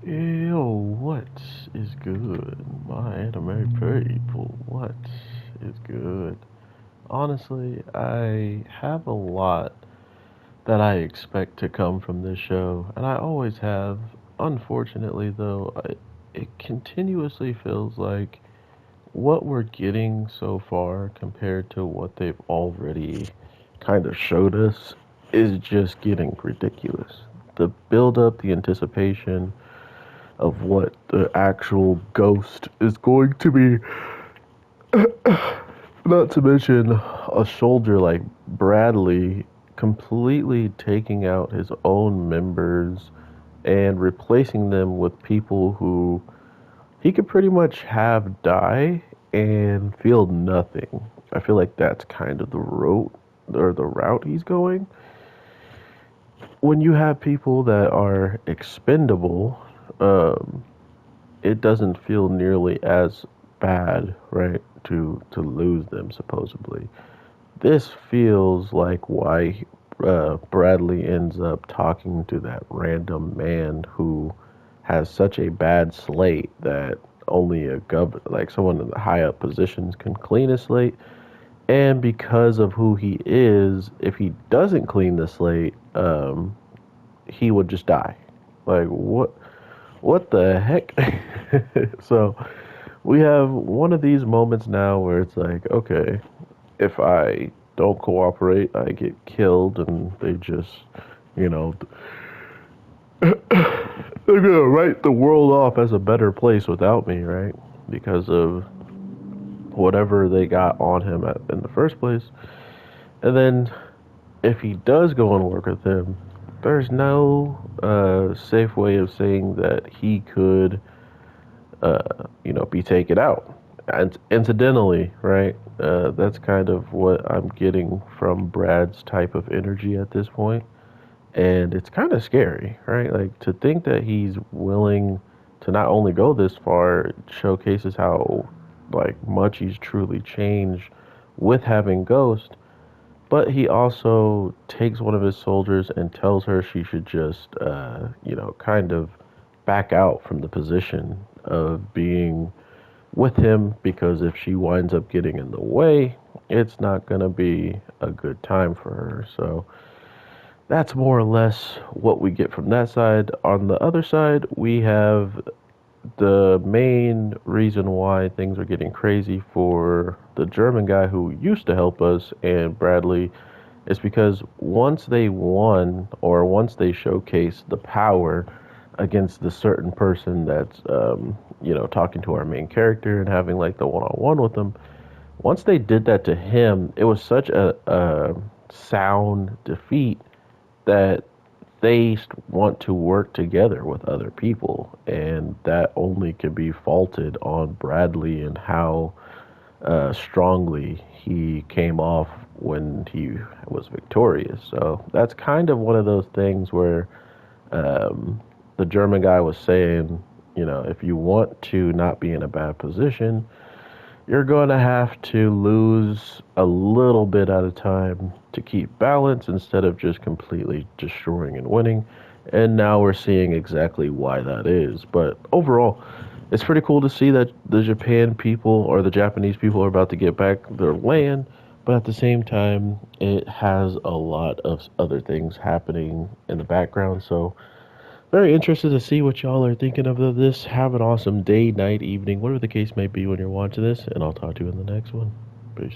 Yo, what is good? My anime people, what is good? Honestly, I have a lot that I expect to come from this show, and I always have. Unfortunately, though, it continuously feels like what we're getting so far compared to what they've already kind of showed us is just getting ridiculous. The build up, the anticipation, of what the actual ghost is going to be. Not to mention a soldier like Bradley completely taking out his own members and replacing them with people who he could pretty much have die and feel nothing. I feel like that's kind of the route he's going. When you have people that are expendable, um, it doesn't feel nearly as bad, right? To lose them supposedly. This feels like why Bradley ends up talking to that random man who has such a bad slate that only like someone in the high up positions can clean a slate. And because of who he is, if he doesn't clean the slate, he would just die. Like what? What the heck? So we have one of these moments now where it's like, okay, if I don't cooperate, I get killed, and they just, you know, they're gonna write the world off as a better place without me, right? Because of whatever they got on him in the first place. And then if he does go and work with him, there's no safe way of saying that he could be taken out. And incidentally, right? That's kind of what I'm getting from Brad's type of energy at this point, and it's kind of scary, right? Like to think that he's willing to not only go this far, showcases how like much he's truly changed with having Ghost, but he also takes one of his soldiers and tells her she should just, kind of back out from the position of being with him because if she winds up getting in the way, it's not going to be a good time for her. So that's more or less what we get from that side. On the other side, we have the main reason why things are getting crazy for the German guy who used to help us and Bradley is because once they won or once they showcase the power against the certain person that's talking to our main character and having like the one-on-one with them, once they did that to him, it was such a sound defeat that they want to work together with other people, and that only can be faulted on Bradley and how strongly he came off when he was victorious. So that's kind of one of those things where the German guy was saying, if you want to not be in a bad position, you're going to have to lose a little bit at a time to keep balance instead of just completely destroying and winning. And now we're seeing exactly why that is. But overall, it's pretty cool to see that the Japan people or the Japanese people are about to get back their land. But at the same time, it has a lot of other things happening in the background. So very interested to see what y'all are thinking of this. Have an awesome day, night, evening, whatever the case may be when you're watching this, and I'll talk to you in the next one. Peace.